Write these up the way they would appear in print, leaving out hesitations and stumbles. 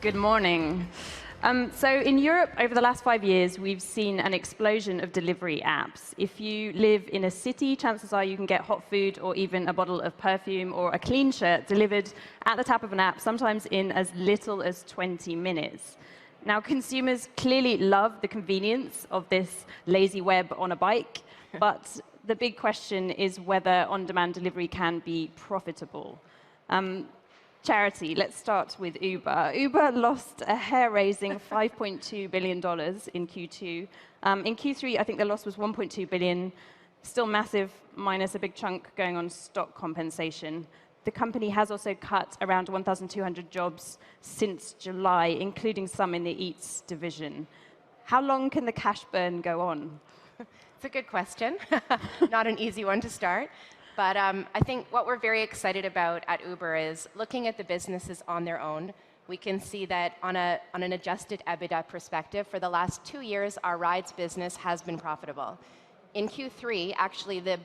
Good morning. So in Europe, over the last 5 years, we've seen an explosion of delivery apps. If you live in a city, chances are you can get hot food or even a bottle of perfume or a clean shirt delivered at the tap of an app, sometimes in as little as 20 minutes. Now, consumers clearly love the convenience of this lazy web on a bike, but the big question is whether on-demand delivery can be profitable. Charity, let's start with Uber. Uber lost a hair-raising $5.2 billion in Q2. In Q3, I think the loss was $1.2 billion, still massive, minus a big chunk going on stock compensation. The company has also cut around 1,200 jobs since July, including some in the Eats division. How long can the cash burn go on? It's a good question. Not an easy one to start. But I think what we're very excited about at Uber is looking at the businesses on their own. We can see that on an adjusted EBITDA perspective, for the last 2 years, our rides business has been profitable. In Q3, actually, the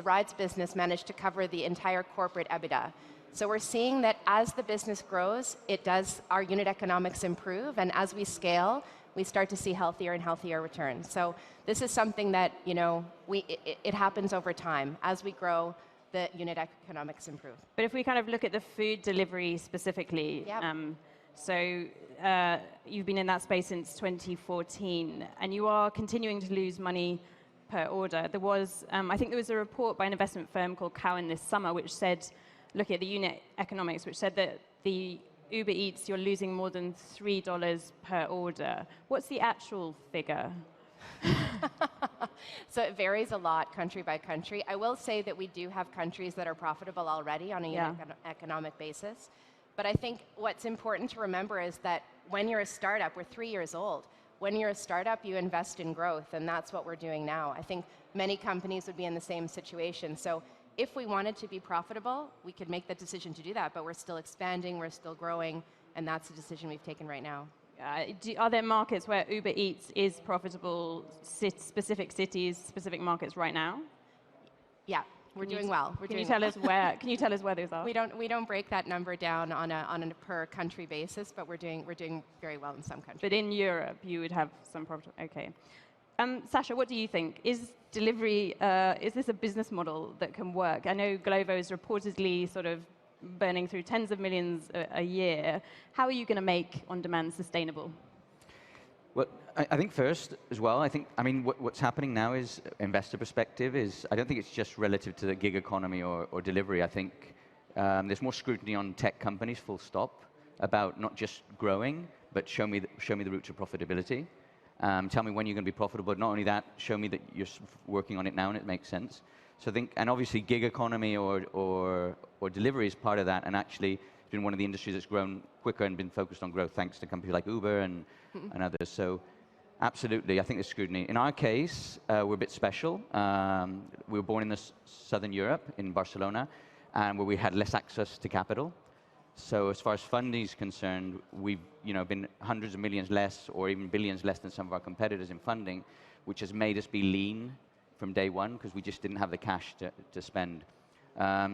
rides business managed to cover the entire corporate EBITDA. So we're seeing that as the business grows, our unit economics improve, and as we scale, we start to see healthier and healthier returns. So this is something that it happens over time. As we grow, the unit economics improve. But if we kind of look at the food delivery specifically, Yep. You've been in that space since 2014, and you are continuing to lose money per order. I think there was a report by an investment firm called Cowen this summer, which said, looking at the unit economics, which said that the UberEats, you're losing more than $3 per order. What's the actual figure? So it varies a lot country by country. I will say that we do have countries that are profitable already on a unit economic basis. But I think what's important to remember is that when you're a startup, we're 3 years old. When you're a startup, you invest in growth, and that's what we're doing now. I think many companies would be in the same situation. So if we wanted to be profitable, we could make the decision to do that, but we're still expanding, we're still growing, and that's the decision we've taken right now. Are there markets where Uber Eats is profitable, specific cities, specific markets right now? Yeah, we're doing well. Can you tell us where those are? We don't break that number down on a per country basis, but we're doing very well in some countries. But in Europe, you would have some profit. Okay. Sacha, what do you think? Is delivery, is this a business model that can work? I know Glovo is reportedly sort of burning through tens of millions a year. How are you going to make on-demand sustainable? Well, I think first as well, what's happening now is, investor perspective is, I don't think it's just relative to the gig economy or delivery. I think there's more scrutiny on tech companies, full stop, about not just growing, but show me the route to profitability. Tell me when you're going to be profitable. Not only that, show me that you're working on it now and it makes sense. So I think, and obviously gig economy or delivery is part of that, and actually it's been one of the industries that's grown quicker and been focused on growth thanks to companies like Uber and others. So absolutely, I think there's scrutiny. In our case, we're a bit special. We were born in southern Europe, in Barcelona, and where we had less access to capital. So as far as funding is concerned, we've been hundreds of millions less or even billions less than some of our competitors in funding, which has made us be lean from day one because we just didn't have the cash to spend.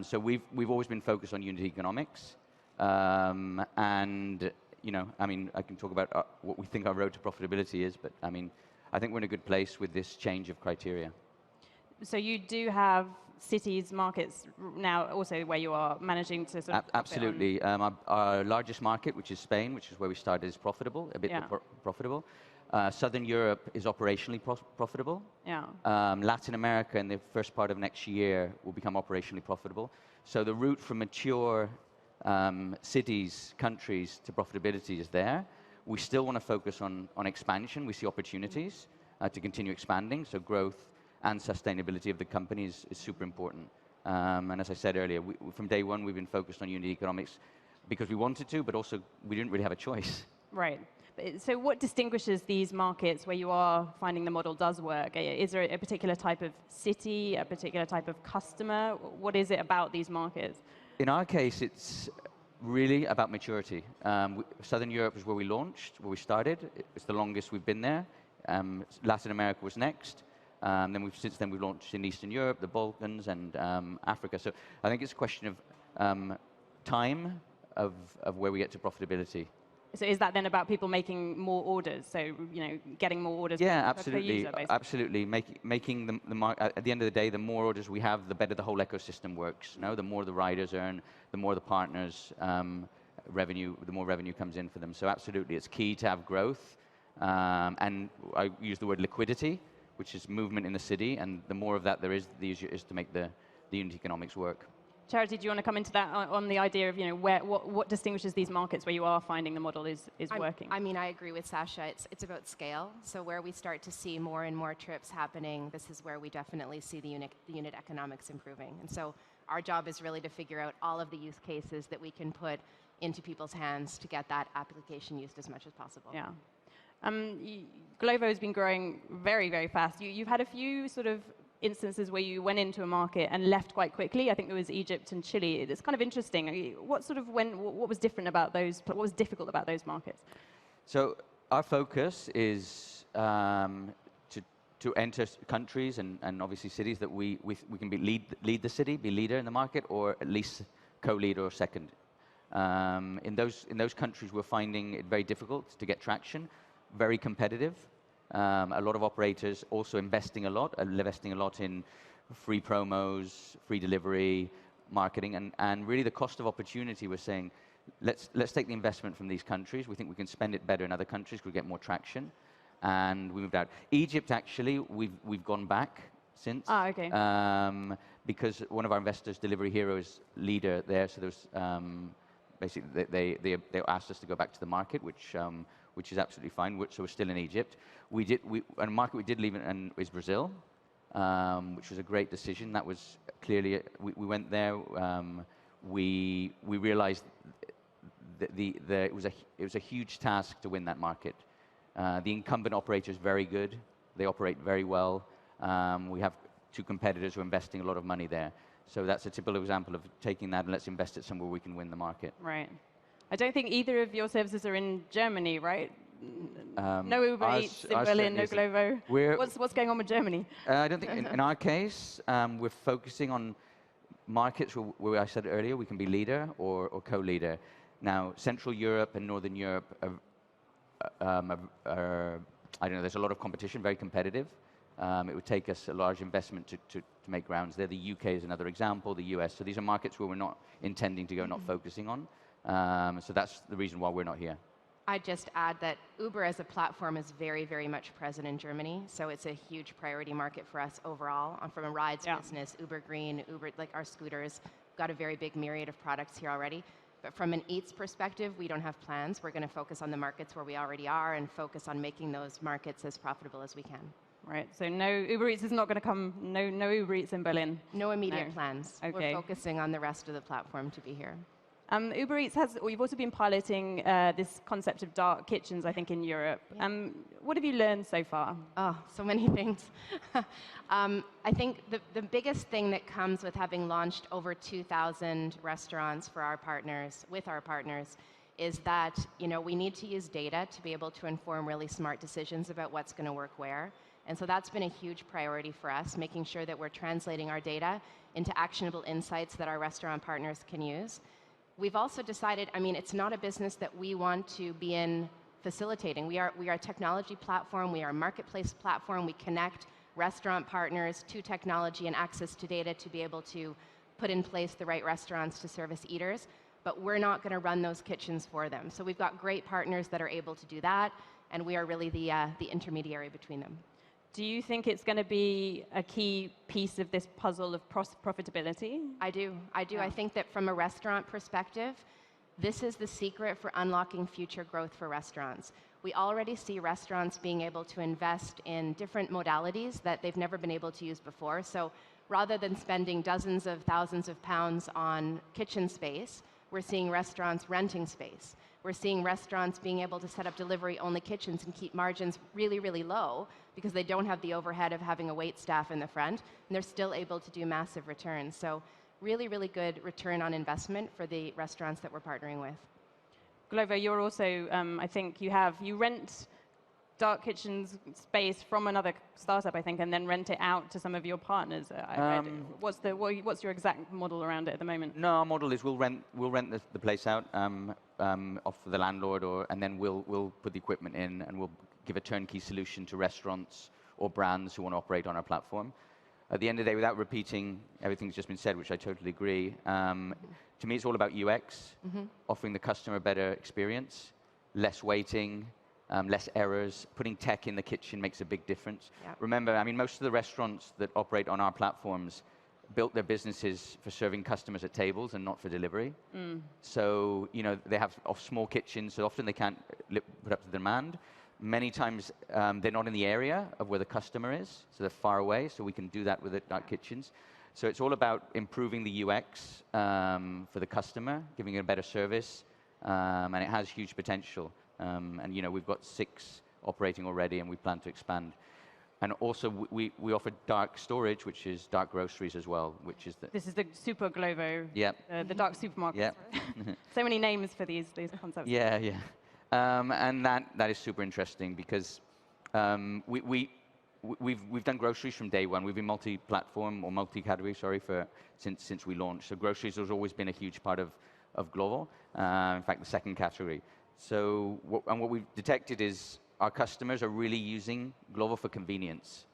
So we've always been focused on unit economics. And I can talk about what we think our road to profitability is, but I think we're in a good place with this change of criteria. So you do have cities, markets now also where you are managing to sort of... Absolutely. Our largest market, which is Spain, which is where we started, is profitable, a bit more profitable. Southern Europe is operationally profitable. Yeah. Latin America in the first part of next year will become operationally profitable. So the route from mature cities, countries to profitability is there. We still want to focus on expansion. We see opportunities to continue expanding. So growth and sustainability of the company is super important. And as I said earlier, from day one, we've been focused on unit economics because we wanted to, but also we didn't really have a choice. Right. So what distinguishes these markets where you are finding the model does work? Is there a particular type of city, a particular type of customer? What is it about these markets? In our case, it's really about maturity. Southern Europe is where we launched, where we started. It's the longest we've been there. Latin America was next. Since then we've launched in Eastern Europe, the Balkans, and Africa. So I think it's a question of time of where we get to profitability. So is that then about people making more orders? So, getting more orders per user, basically? Absolutely. Making at the end of the day, the more orders we have, the better the whole ecosystem works. No, the more the riders earn, the more the partners revenue, the more revenue comes in for them. So absolutely, it's key to have growth. And I use the word liquidity, which is movement in the city, and the more of that there is, the easier it is to make the unit economics work. Charity, do you want to come into that on the idea of what distinguishes these markets where you are finding the model is working? I mean, I agree with Sacha. It's about scale. So where we start to see more and more trips happening, this is where we definitely see the unit economics improving. And so our job is really to figure out all of the use cases that we can put into people's hands to get that application used as much as possible. Yeah. Glovo has been growing very, very fast. You've had a few sort of instances where you went into a market and left quite quickly. I think there was Egypt and Chile. It's kind of interesting. What was different about those? What was difficult about those markets? So our focus is to enter countries and obviously cities that we can lead the city, be leader in the market, or at least co-lead or second. In those countries, we're finding it very difficult to get traction, very competitive. A lot of operators also investing a lot in free promos, free delivery, marketing, and really the cost of opportunity. We're saying, let's take the investment from these countries. We think we can spend it better in other countries. We get more traction, and we moved out. Egypt, actually, we've gone back since. Ah, okay. Because one of our investors, Delivery Hero, is leader there. So there's basically they asked us to go back to the market, which is absolutely fine. So we're still in Egypt. And a market we did leave is Brazil, which was a great decision. That was clearly we went there. We realized that it was a huge task to win that market. The incumbent operator is very good. They operate very well. We have two competitors who are investing a lot of money there. So that's a typical example of taking that and let's invest it somewhere we can win the market. Right. I don't think either of your services are in Germany, right? No UberEats in Berlin, no Glovo. What's going on with Germany? I don't think, in our case, we're focusing on markets where I said earlier we can be leader or co-leader. Now, Central Europe and Northern Europe are I don't know, there's a lot of competition, very competitive. It would take us a large investment to make grounds there. The UK is another example, the US. So these are markets where we're not intending to go, not focusing on. So that's the reason why we're not here. I'd just add that Uber as a platform is very, very much present in Germany. So it's a huge priority market for us overall. From a rides business, Uber Green, Uber, like our scooters, got a very big myriad of products here already. But from an Eats perspective, we don't have plans. We're going to focus on the markets where we already are and focus on making those markets as profitable as we can. Right, so no UberEats is not going to come, no UberEats in Berlin? No immediate plans. Okay. We're focusing on the rest of the platform to be here. UberEats you've also been piloting this concept of dark kitchens, I think, in Europe. Yeah. What have you learned so far? Oh, so many things. I think the biggest thing that comes with having launched over 2,000 restaurants for our partners, is that we need to use data to be able to inform really smart decisions about what's going to work where. And so that's been a huge priority for us, making sure that we're translating our data into actionable insights that our restaurant partners can use. We've also decided, it's not a business that we want to be in facilitating. We are a technology platform. We are a marketplace platform. We connect restaurant partners to technology and access to data to be able to put in place the right restaurants to service eaters. But we're not going to run those kitchens for them. So we've got great partners that are able to do that, and we are really the intermediary between them. Do you think it's going to be a key piece of this puzzle of profitability? I do. Yeah. I think that from a restaurant perspective, this is the secret for unlocking future growth for restaurants. We already see restaurants being able to invest in different modalities that they've never been able to use before. So rather than spending dozens of thousands of pounds on kitchen space, we're seeing restaurants renting space. We're seeing restaurants being able to set up delivery-only kitchens and keep margins really, really low because they don't have the overhead of having a wait staff in the front, and they're still able to do massive returns. So really, really good return on investment for the restaurants that we're partnering with. Glovo, you're also, I think you rent dark kitchens space from another startup, I think, and then rent it out to some of your partners. What's your exact model around it at the moment? No, our model is we'll rent the place out off the landlord, and then we'll put the equipment in, and we'll give a turnkey solution to restaurants or brands who want to operate on our platform. At the end of the day, without repeating everything that's just been said, which I totally agree, to me it's all about UX, offering the customer a better experience, less waiting, less errors. Putting tech in the kitchen makes a big difference. Yep. Remember, I mean, most of the restaurants that operate on our platforms built their businesses for serving customers at tables and not for delivery. So, they have small kitchens, so often they can't put up to the demand. Many times they're not in the area of where the customer is, so they're far away, so we can do that with the dark kitchens. So it's all about improving the UX for the customer, giving it a better service, and it has huge potential. And we've got 6 operating already, and we plan to expand. And also, we offer dark storage, which is dark groceries as well, which is This is the super Glovo, the dark supermarket. Yep. So many names for these concepts. Yeah. And that is super interesting because we've done groceries from day one. We've been multi-platform or multi-category, since we launched. So groceries has always been a huge part of Glovo. In fact, the second category. So what we've detected is our customers are really using Glovo for convenience.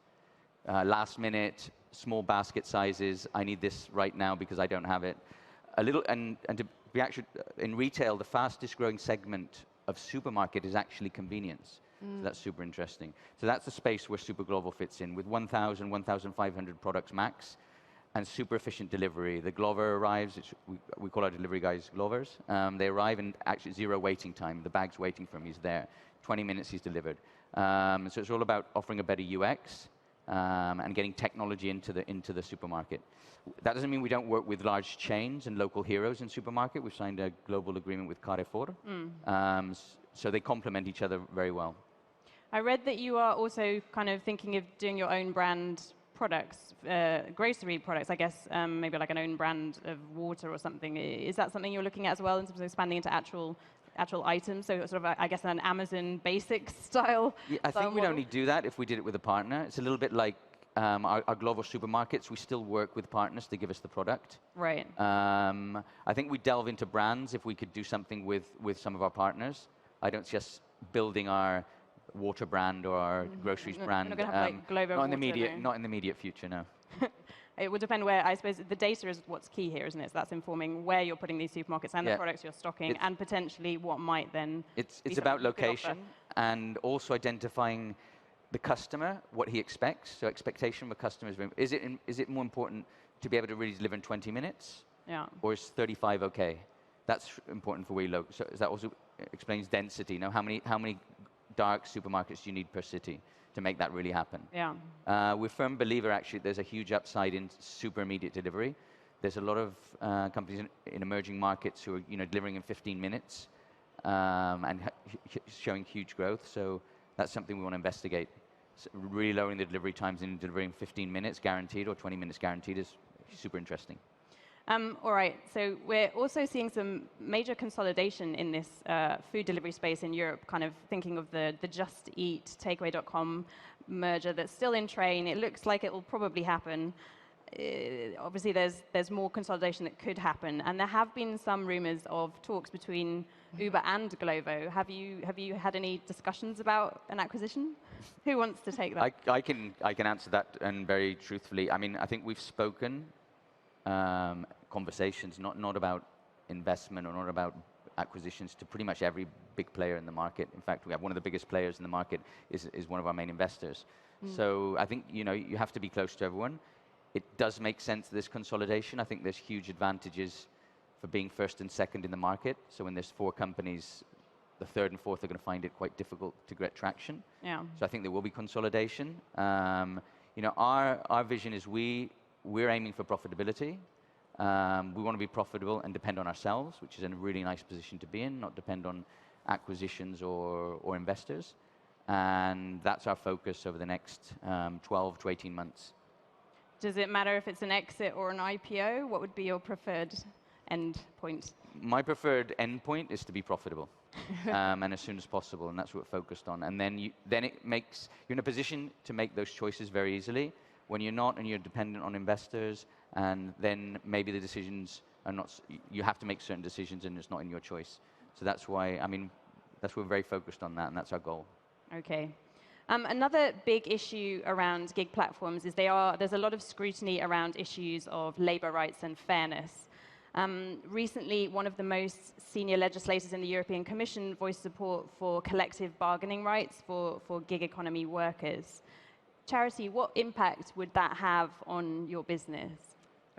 Last minute, small basket sizes. I need this right now because I don't have it. And to be actually in retail, the fastest growing segment of supermarket is actually convenience. So that's super interesting. So that's the space where Super Glovo fits in with 1,000, 1,500 products max and super efficient delivery. The Glover arrives, we call our delivery guys Glovers. They arrive and actually 0 waiting time. The bag's waiting for him, he's there. 20 minutes, he's delivered. So it's all about offering a better UX and getting technology into the supermarket. That doesn't mean we don't work with large chains and local heroes in supermarket. We've signed a global agreement with Carrefour. So they complement each other very well. I read that you are also kind of thinking of doing your own brand products, grocery products, I guess, maybe like an own brand of water or something. Is that something you're looking at as well in terms of expanding into actual items? So sort of, I guess, an Amazon basics style. Yeah, I think we'd only do that if we did it with a partner. It's a little bit like our Glovo supermarkets. We still work with partners to give us the product. Right. I think we delve into brands if we could do something with some of our partners. I don't see us building our water brand or our groceries brand. We're not going to have like Glovo not water, in the immediate, not in the immediate future, no. It would depend where, I suppose, the data is what's key here, isn't it? So that's informing where you're putting these supermarkets and the products you're stocking, and potentially what might then. It's about location and also identifying the customer, what he expects. So expectation of a customer is it more important to be able to really deliver in 20 minutes? Yeah. Or is 35 okay? That's important for where you look. So that also explains density. Now, how many dark supermarkets do you need per city to make that really happen? Yeah. We're a firm believer, actually, there's a huge upside in super immediate delivery. There's a lot of companies in emerging markets who are delivering in 15 minutes and showing huge growth. So that's something we want to investigate. So really lowering the delivery times and delivering 15 minutes guaranteed or 20 minutes guaranteed is super interesting. All right, so we're also seeing some major consolidation in this food delivery space in Europe, kind of thinking of the Just Eat, Takeaway.com merger that's still in train. It looks like it will probably happen. Obviously, there's more consolidation that could happen, and there have been some rumors of talks between Uber and Glovo. Have you had any discussions about an acquisition? Who wants to take that? I can answer that, and very truthfully. I mean, I think we've spoken. Conversations, not about investment or not about acquisitions, to pretty much every big player in the market. In fact, we have one of the biggest players in the market is one of our main investors. So I think you have to be close to everyone. It does make sense, this consolidation. I think there's huge advantages for being first and second in the market. So when there's 4 companies, the third and fourth are going to find it quite difficult to get traction. Yeah. So I think there will be consolidation. Our vision is we're aiming for profitability. We want to be profitable and depend on ourselves, which is a really nice position to be in, not depend on acquisitions or investors. And that's our focus over the next 12 to 18 months. Does it matter if it's an exit or an IPO? What would be your preferred end point? My preferred end point is to be profitable. and as soon as possible, and that's what we're focused on. And then you're in a position to make those choices very easily. When you're not and you're dependent on investors, and then maybe the decisions are not, you have to make certain decisions and it's not in your choice. So that's why, that's why we're very focused on that, and that's our goal. Okay. Another big issue around gig platforms is there's a lot of scrutiny around issues of labor rights and fairness. Recently, one of the most senior legislators in the European Commission voiced support for collective bargaining rights for gig economy workers. Charity, what impact would that have on your business?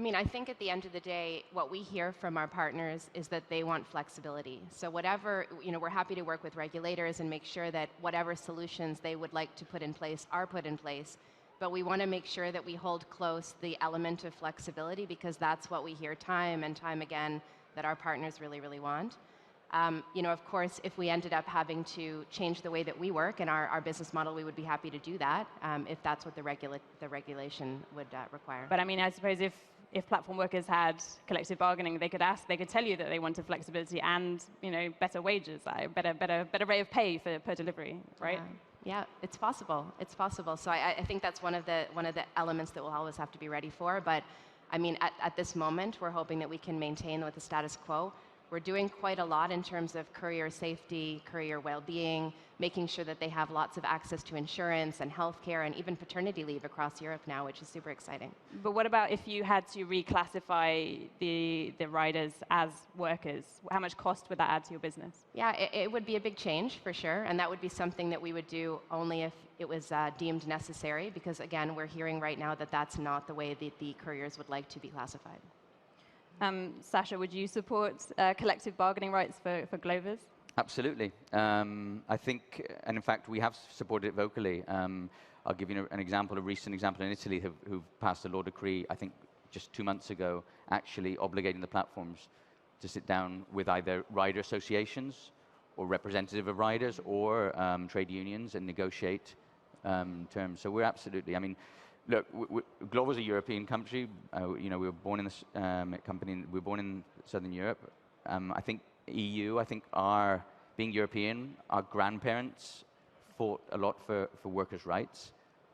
I think at the end of the day, what we hear from our partners is that they want flexibility. So whatever, we're happy to work with regulators and make sure that whatever solutions they would like to put in place are put in place. But we want to make sure that we hold close the element of flexibility, because that's what we hear time and time again that our partners really, really want. Of course, if we ended up having to change the way that we work and our business model, we would be happy to do that if that's what the regulation would require. But I suppose if platform workers had collective bargaining, they could tell you that they wanted flexibility and better wages, better rate of pay per delivery, right? Yeah, it's possible. It's possible. So I think that's one of the elements that we'll always have to be ready for. But at this moment, we're hoping that we can maintain with the status quo. We're doing quite a lot in terms of courier safety, courier well-being, making sure that they have lots of access to insurance and healthcare and even paternity leave across Europe now, which is super exciting. But what about if you had to reclassify the riders as workers? How much cost would that add to your business? Yeah, it would be a big change for sure, and that would be something that we would do only if it was deemed necessary, because again, we're hearing right now that that's not the way that the couriers would like to be classified. Sacha, would you support collective bargaining rights for Glovers? Absolutely. I think, and in fact, we have supported it vocally. I'll give you a recent example in Italy who've passed a law decree, I think just 2 months ago, actually obligating the platforms to sit down with either rider associations or representative of riders or trade unions and negotiate terms. So we're absolutely, look, Glovo is a European country. We were born in this company. We were born in Southern Europe. I think EU. Being European, our grandparents fought a lot for workers' rights,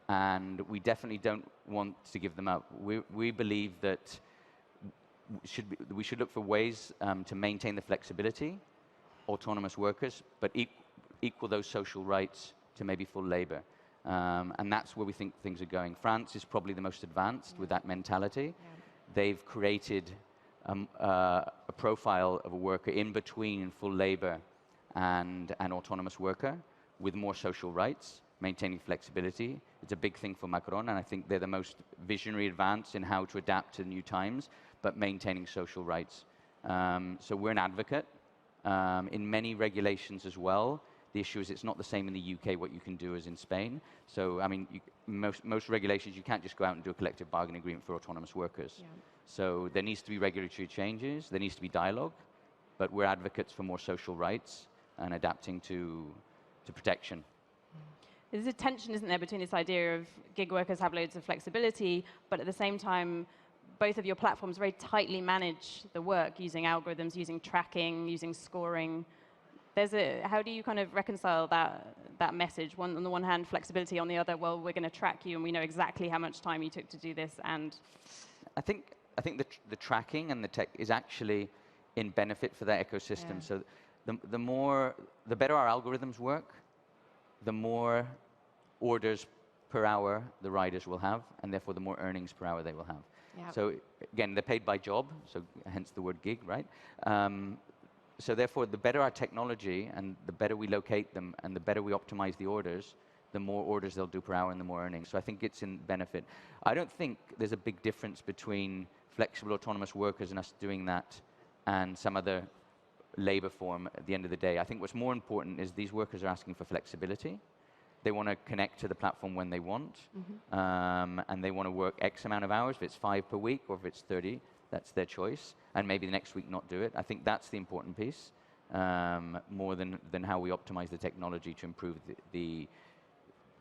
and we definitely don't want to give them up. We believe that we should look for ways to maintain the flexibility, autonomous workers, but equal those social rights to maybe full labor. And that's where we think things are going. France is probably the most advanced with that mentality. Yeah. They've created a profile of a worker in between full labor and an autonomous worker with more social rights, maintaining flexibility. It's a big thing for Macron, and I think they're the most visionary advance in how to adapt to new times, but maintaining social rights. So we're an advocate. In many regulations as well, the issue is it's not the same in the UK what you can do as in Spain. So, most regulations, you can't just go out and do a collective bargaining agreement for autonomous workers. Yeah. So there needs to be regulatory changes, there needs to be dialogue, but we're advocates for more social rights and adapting to protection. There's a tension, isn't there, between this idea of gig workers have loads of flexibility, but at the same time, both of your platforms very tightly manage the work using algorithms, using tracking, using scoring. How do you kind of reconcile that message? On the one hand, flexibility. On the other, well, we're going to track you, and we know exactly how much time you took to do this. And I think the tracking and the tech is actually in benefit for that ecosystem. Yeah. So the better our algorithms work, the more orders per hour the riders will have, and therefore the more earnings per hour they will have. Yep. So again, they're paid by job, so hence the word gig, right? So therefore, the better our technology and the better we locate them and the better we optimize the orders, the more orders they'll do per hour and the more earnings. So I think it's in benefit. I don't think there's a big difference between flexible autonomous workers and us doing that and some other labor form at the end of the day. I think what's more important is these workers are asking for flexibility. They want to connect to the platform when they want, and they want to work X amount of hours, if it's 5 per week or if it's 30. That's their choice, and maybe the next week not do it. I think that's the important piece, more than how we optimize the technology to improve the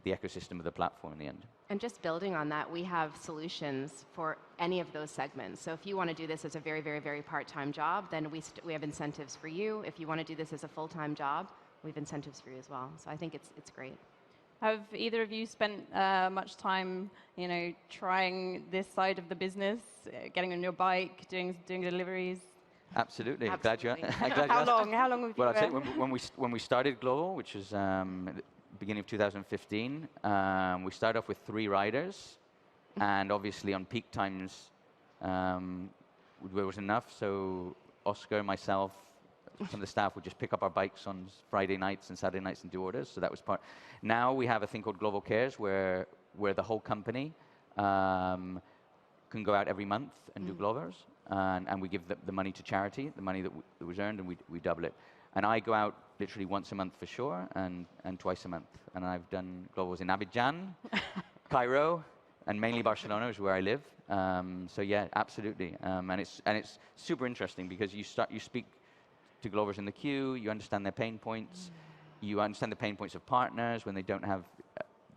the ecosystem of the platform in the end. And just building on that, we have solutions for any of those segments. So if you want to do this as a very, very, very part-time job, then we have incentives for you. If you want to do this as a full-time job, we have incentives for you as well. So I think it's great. Have either of you spent much time, trying this side of the business, getting on your bike, doing deliveries? Absolutely. Absolutely. How long have you? Well, I'd say when we started Glovo, which was the beginning of 2015, we started off with 3 riders, and obviously on peak times there was enough. So Oscar, myself, some of the staff would just pick up our bikes on Friday nights and Saturday nights and do orders. So that was part. Now we have a thing called Glovo Cares, where the whole company can go out every month and do Glovers, and we give the money to charity, the money that was earned, and we double it. And I go out literally once a month for sure, and twice a month. And I've done Glovos in Abidjan, Cairo, and mainly Barcelona is where I live. So yeah, absolutely. And it's super interesting because you speak to Glovers in the queue, you understand their pain points, you understand the pain points of partners when they don't have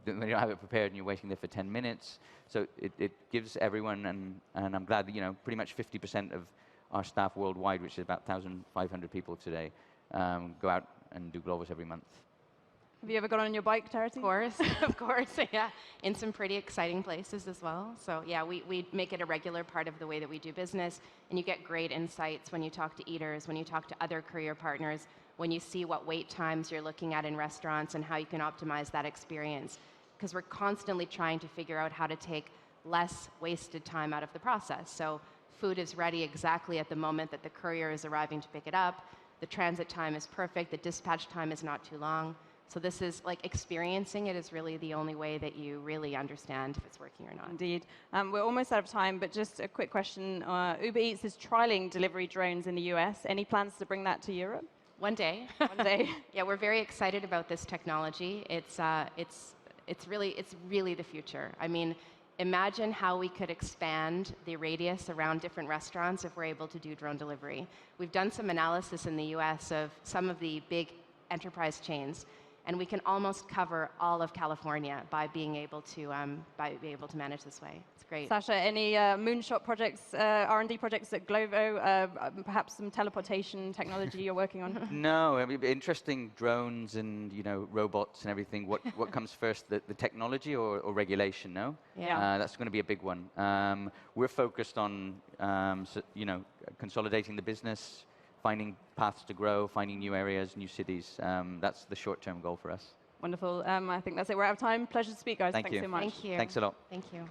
it prepared and you're waiting there for 10 minutes. So it gives everyone, and I'm glad that pretty much 50% of our staff worldwide, which is about 1,500 people today, go out and do Glovos every month. Have you ever gone on your bike, Charity? Of course, of course, yeah. In some pretty exciting places as well. So yeah, we make it a regular part of the way that we do business, and you get great insights when you talk to eaters, when you talk to other courier partners, when you see what wait times you're looking at in restaurants and how you can optimize that experience. Because we're constantly trying to figure out how to take less wasted time out of the process. So food is ready exactly at the moment that the courier is arriving to pick it up. The transit time is perfect. The dispatch time is not too long. So this is like experiencing it is really the only way that you really understand if it's working or not. Indeed. We're almost out of time, but just a quick question. Uber Eats is trialing delivery drones in the US. Any plans to bring that to Europe? One day. One day. Yeah, we're very excited about this technology. It's really the future. I mean, imagine how we could expand the radius around different restaurants if we're able to do drone delivery. We've done some analysis in the US of some of the big enterprise chains, and we can almost cover all of California by being able to manage this way. It's great. Sacha, any moonshot projects, R&D projects at Glovo? Perhaps some teleportation technology you're working on? No, I mean, interesting drones and robots and everything. What comes first, the technology or regulation? No, Yeah. that's going to be a big one. We're focused on consolidating the business, finding paths to grow, finding new areas, new cities. That's the short-term goal for us. Wonderful. I think that's it. We're out of time. Pleasure to speak, guys. Thanks so much. Thank you. Thanks a lot. Thank you.